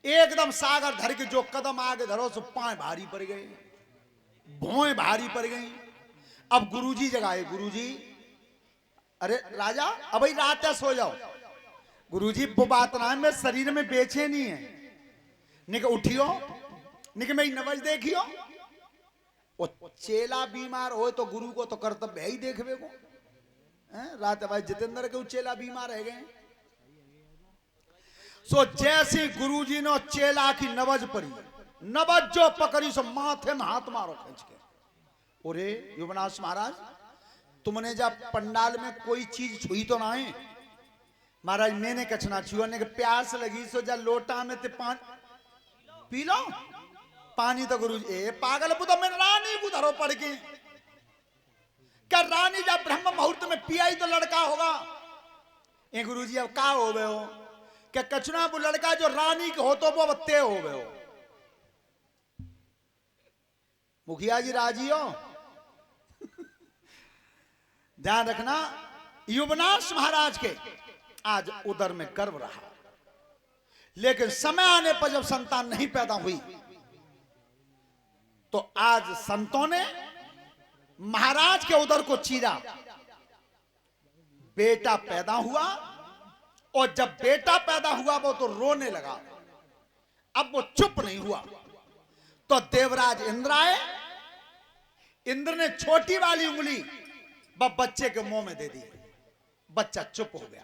एकदम सागर धर के जो कदम आगे धरो सो पांव भारी पड़ गए, भौएं भारी पड़ गई। अब गुरुजी जगाए, गुरुजी अरे राजा अब भाई रात है, सो जाओ। गुरुजी वो बात ना है, मेरे शरीर में बेचैनी है। निक उठियो, निक मेरी नवज देखियो। वो चेला बीमार हो तो गुरु को तो कर्तव्य है ही देखवे को। रात भाई जितेंद्र के चेला बीमार रह गए। सो जैसी गुरुजी ने चेला की नवज पड़ी, नवज जो पकड़ी सो माथे में हाथ मारो खींच के। अरे युवनाश महाराज, तुमने जब पंडाल में कोई चीज छुई तो ना है? महाराज मैंने कछना छुआ, ने प्यास लगी सो जा लोटा में ते पानी पी लो। पानी तो गुरु ए पागल पुतो मैं रानी को धरो पड़ के। क्या रानी जब ब्रह्म मुहूर्त में पिया ही तो लड़का होगा? ए गुरुजी अब का हो गए हो? क्या कछना वो लड़का जो रानी के हो तो वो बत्ते हो गए हो? मुखिया जी राजी हो? ध्यान रखना, युवनाश महाराज के आज उदर में गर्व रहा, लेकिन समय आने पर जब संतान नहीं पैदा हुई तो आज संतों ने महाराज के उदर को चीरा। बेटा पैदा हुआ और जब बेटा पैदा हुआ वो तो रोने लगा। अब वो चुप नहीं हुआ तो देवराज इंद्र आए। इंद्र ने छोटी वाली उंगली बच्चे के मुंह में दे दी। बच्चा चुप हो गया।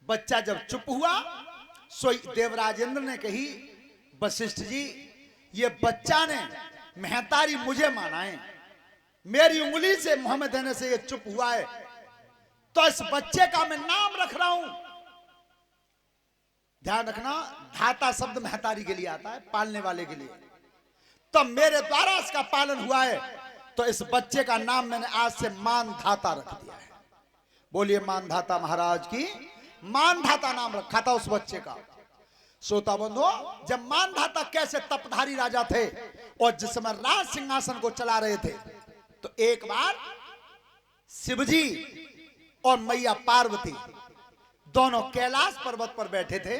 बच्चा जब चुप हुआ सो देवराज इंद्र ने कही, वशिष्ठ जी ये बच्चा ने महतारी मुझे माना है, मेरी उंगली से मुंह में देने से ये चुप हुआ है, तो इस बच्चे का मैं नाम रख रहा हूं। ध्यान रखना, धाता शब्द महतारी के लिए आता है, पालने वाले के लिए। तो मेरे द्वारा इसका पालन हुआ है तो इस बच्चे का नाम मैंने आज से मानधाता रख दिया है। बोलिए मानधाता महाराज की। मानधाता नाम रखा था उस बच्चे का। श्रोता बंधुओं, जब मानधाता कैसे तपधारी राजा थे और जिस समय राज सिंहासन को चला रहे थे तो एक बार शिवजी और मैया पार्वती दोनों कैलाश पर्वत पर बैठे थे।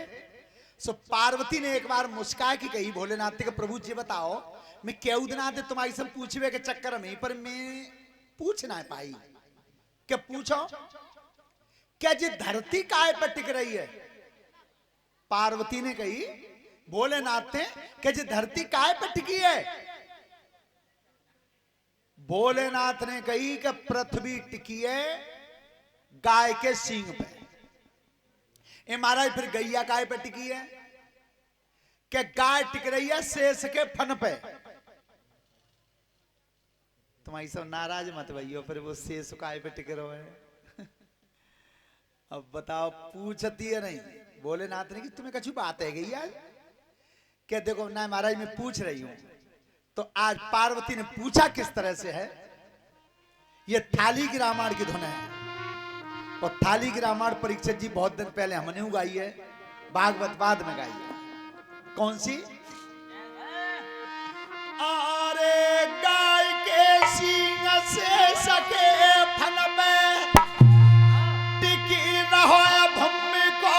सो पार्वती ने एक बार मुस्कान की कही भोलेनाथ के, प्रभु जी बताओ मैं क्यों दिना दे तुम्हारी सब पूछवे के चक्कर में, पर मैं पूछ ना पाई। क्या पूछो? क्या जी धरती काय पर टिक रही है? पार्वती ने कही भोलेनाथ ने, क्या जी धरती काय पर टिकी है? भोलेनाथ ने कही कि पृथ्वी टिकी है गाय के सींग पे। ए महाराज फिर गैया काय पे टिकी है? क्या गाय टिक रही है शेष के फन पे। तुम्हारी सब नाराज मत भइयो, फिर वो शेष काय पे टिके रहो है। अब बताओ पूछती है नहीं? भोलेनाथ ने कि तुम्हें कछु बात है गई यार? क्या देखो ना महाराज मैं पूछ रही हूं। तो आज पार्वती ने पूछा किस तरह से है। ये थाली की रामायण की धुन है और थाली की रामायण परीक्षित जी बहुत दिन पहले हमने उगाई है, भागवत बाद में गाई है। कौन सी? अरे गाय के सींग से सके फन में टिकी रहो भूमि को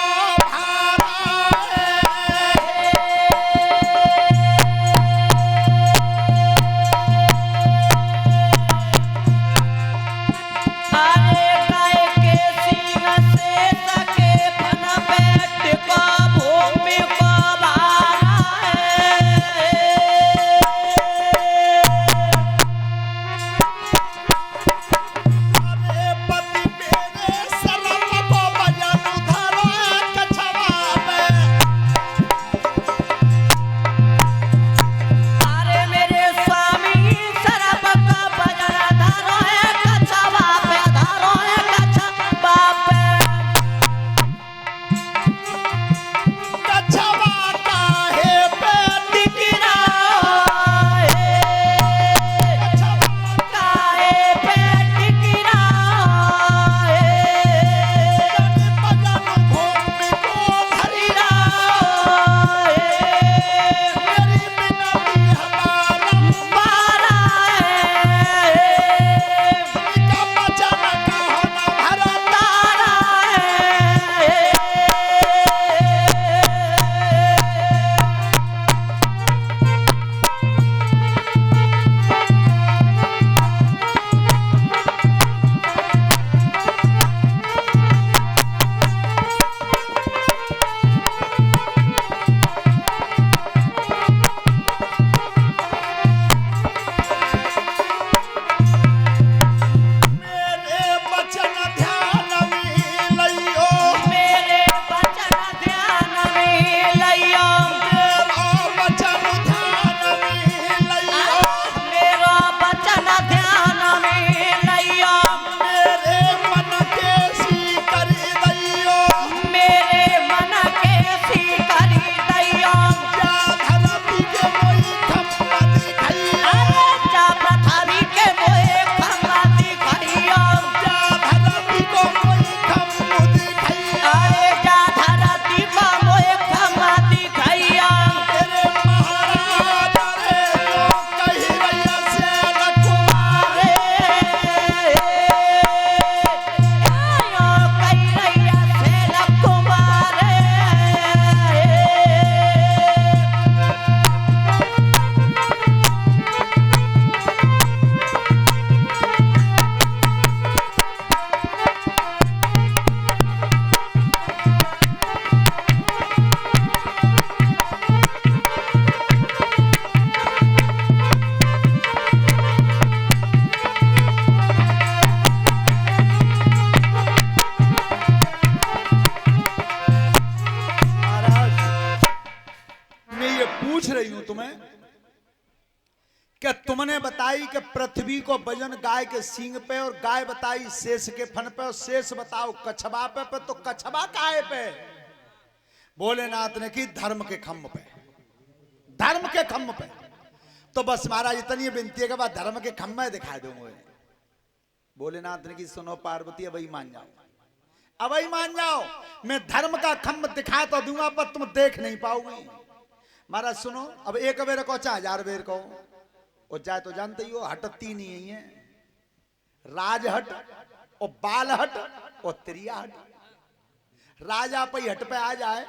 पूछ रही हूं तुम्हें कि तुमने बताई कि पृथ्वी को वजन गाय के सींग पे और गाय बताई शेष के फन पे और शेष बताओ कछबा पे तो कछबा काहे पे? भोलेनाथ ने की धर्म के खम्भ पे, धर्म के खम्भ पे। तो बस महाराज इतनी विनती है कि बाद धर्म के खम्भ में दिखा दूंगा। भोलेनाथ ने की सुनो पार्वती अब ही मान जाओ, अब ही मान जाओ, मैं धर्म का खम्भ दिखा तो दूंगा पर तुम देख नहीं पाओगी। महाराज सुनो, अब एक बेर को चाहे 1000 बेर को और जाए तो जानते ही हो हटती नहीं है, राज हट और बाल हट और त्रिया हट। राजा पे हट पे आ जाए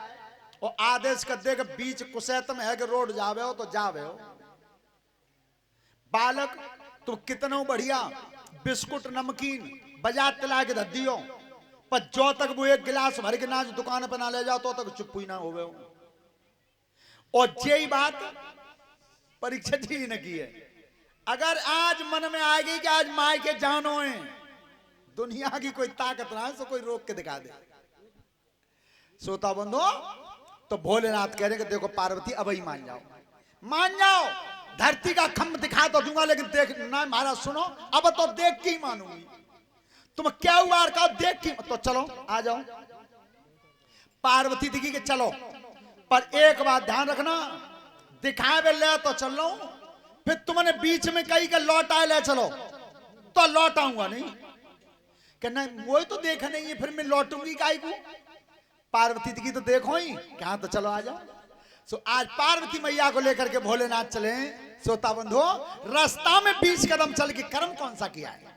और आदेश कर दे कि बीच कुसैत में है कि रोड जावे हो तो जावे हो। बालक तुम कितनों बढ़िया बिस्कुट नमकीन बाजार तिला के दियो पर जो तक वो एक गिलास भर के ना दुकान पे ना ले जाओ तो तक चुप ही ना हो। और यही बात परीक्षा जी ने की है। अगर आज मन में आएगी कि आज माय के जानो है, दुनिया की कोई ताकत ना है सो कोई रोक के दिखा दे। श्रोता बंधु, तो भोलेनाथ कह रहे कि देखो पार्वती अब ही मान जाओ, मान जाओ, धरती का खम्भ दिखा तो दूंगा लेकिन देख ना। महाराज सुनो, अब तो देख के ही मानूंगी। तुम क्या हुआ कहा देख के, तो चलो आ जाओ। पार्वती दिखी कि चलो, पर एक बात ध्यान रखना, दिखाए वे ले तो चल लो, फिर तुमने बीच में कही कि लौट आए ले चलो तो लौट आऊंगा नहीं कि नहीं वही तो देखा नहीं है, फिर मैं लौटूंगी काई को। पार्वती की तो देखो ही क्या, तो चलो आ जाओ। सो आज पार्वती मैया को लेकर के भोलेनाथ चले। श्रोता बंधु, रास्ता में 20 कदम चल के कर्म कौन सा किया है?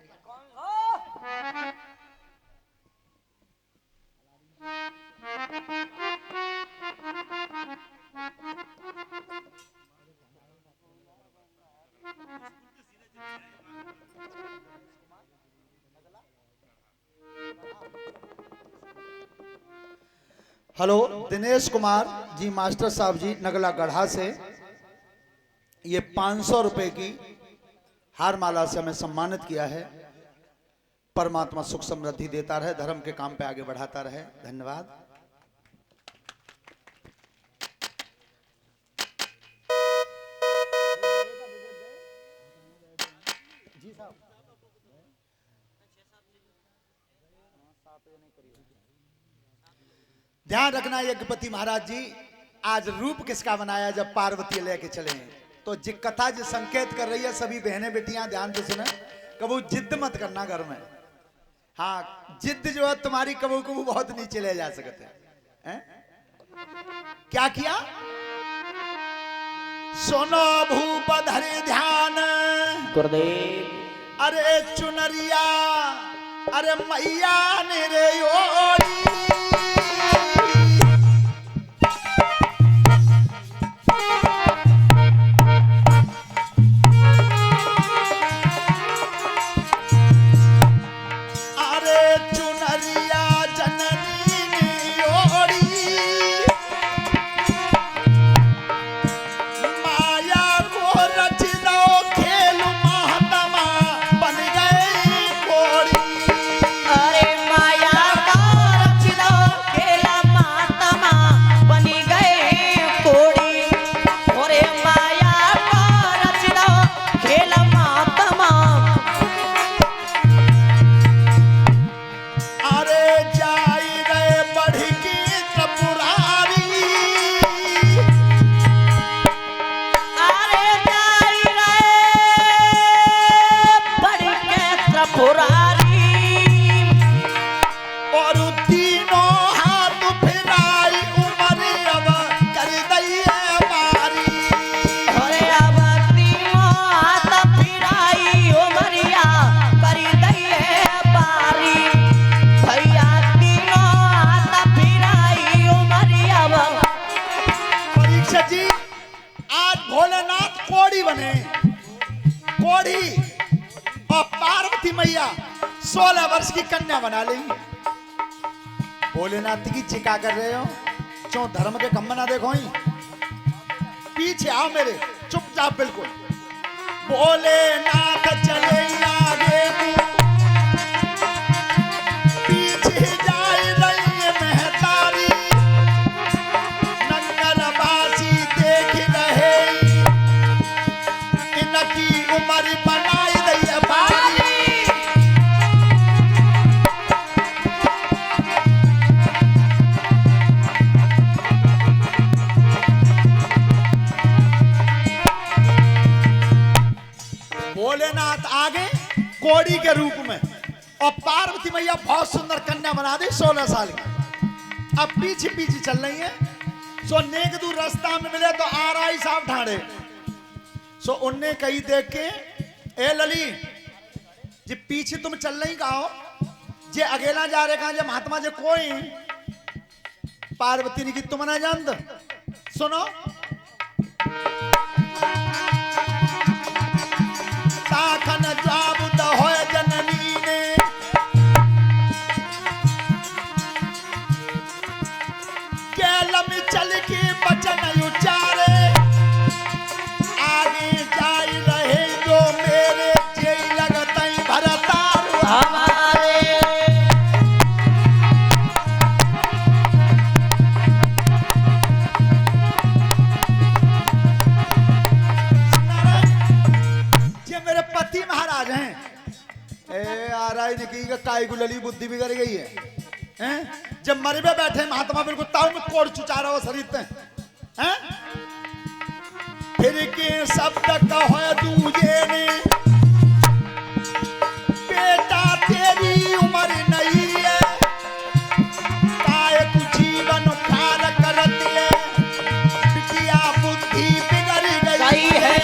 हेलो, दिनेश कुमार जी मास्टर साहब जी नगला गढ़ा से ये 500 रुपए की हार माला से हमें सम्मानित किया है। परमात्मा सुख समृद्धि देता रहे, धर्म के काम पे आगे बढ़ाता रहे। धन्यवाद। ध्यान रखना यज्ञपति महाराज जी, आज रूप किसका बनाया जब पार्वती लेके चले हैं। तो जी कथा जो संकेत कर रही है, सभी बहनें बेटियां ध्यान से सुने, कबू जिद मत करना घर में। हाँ, जिद जो है तुम्हारी कबू कबू बहुत नीचे ले जा सकते हैं। क्या किया? सुनो भूप धरे ध्यान गुरुदेव, अरे चुनरिया अरे मैया ने रे ओरी, और पार्वती मैया 16 वर्ष की कन्या बना लेंगी। भोलेनाथ की चिका कर रहे हो, क्यों धर्म के खम्भ ना देखो ही, पीछे आओ मेरे, चुपचाप बिल्कुल। भोलेनाथ चले आगे पीछे जाए रही महतारी, नंगलबासी देख रहे भोलेनाथ आगे कोड़ी के रूप में और पार्वती मैया बहुत सुंदर कन्या बना दी 16 साल की। अब पीछे पीछे चल रही है। सो नेक दूर रास्ता में मिले तो आ रहा ही साहब ढांडे। सो उनने कही देख के, ए लली जी पीछे तुम चल रही कहा हो, जे अकेला जा रहे कहा, जे महात्मा जे कोई। पार्वती ने की तुम ना जानत, सुनो ताखन जाबुत होय जननी ने, केलम चल के बचन उचारे, आगे जाई रहे जो मेरे जे लगतई भरतार हमारे। महाराज हैं ए आराई निकी का काई गुलली बुद्धि बिगड़ गई है, हैं? जब मरबे बैठे महात्मा बिल्कुल ताऊ में कोड़ चुचा रहा हो शरीर हैं? फिर के शब्द कहो दूजे ने, बेटा तेरी उम्र नहीं है, काय तू जीवन पार करती है, बिटिया बुद्धि बिगड़ गई है।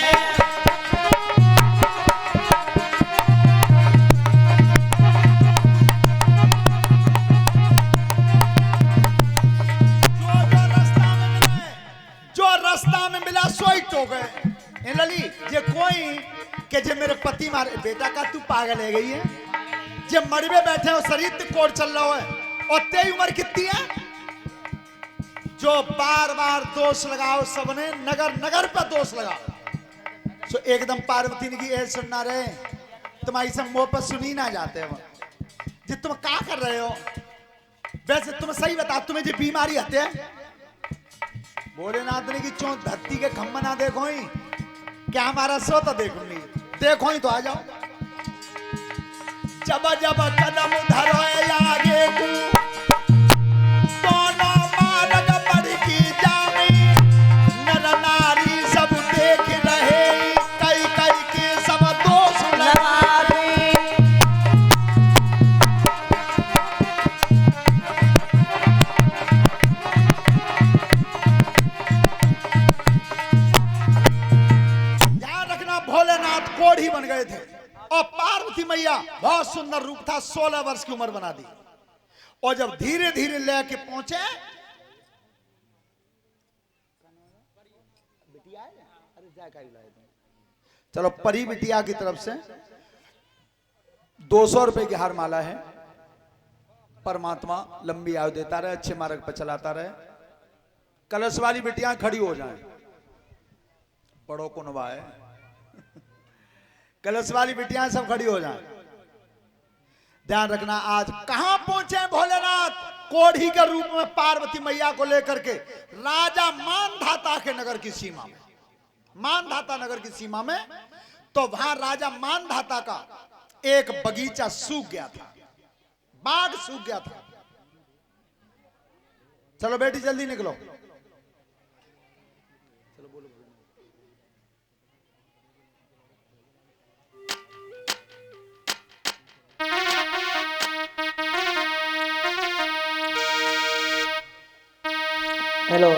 रास्ता में मिला सोई तो गए लली जे कोई के जे मेरे पति मारे बेटा का तू पागल है गई है, जे मरबे बैठे हो शरीर ते कोड़ चल रहा है और तेरी उम्र कितनी है। जो बार बार दोष लगाओ सबने नगर नगर पर दोष लगाओ। सो एकदम पार्वती ने की ए सुनना रहे तुम्हारी सब मुंह पर सुनी ना जाते हो जी तुम क्या कर रहे हो। वैसे तुम सही बता तुम्हें जो बीमारी आते है। भोलेनाथ ने की चो धरती के खम्भा ना देखो ही क्या हमारा सो तो देखूंगी, देखो ही तो आ जाओ। जब जब कदम धरो आगे को दोनों मार्ग पर की जामी, नर नारी सब देख रहे कई कई के सब दोष लगावे। भोलेनाथ कोढ़ी बन गए थे और पार्वती मैया बहुत सुंदर रूप था, 16 वर्ष की उम्र बना दी। और जब धीरे धीरे लेके पहुंचे चलो परी बिटिया की तरफ से 200 रुपए की हार माला है। परमात्मा लंबी आयु देता रहे, अच्छे मार्ग पर चलाता रहे। कलश वाली बिटियां खड़ी हो जाएं, बड़ों को नवाए। कलश वाली बिटियां सब खड़ी हो जाएं। ध्यान रखना आज कहां पहुंचे भोलेनाथ, कोढ़ी के रूप में पार्वती मैया को लेकर के राजा मानधाता के नगर की सीमा में, मानधाता नगर की सीमा में। तो वहां राजा मानधाता का एक बगीचा सूख गया था, बाग सूख गया था। चलो बेटी जल्दी निकलो। हेलो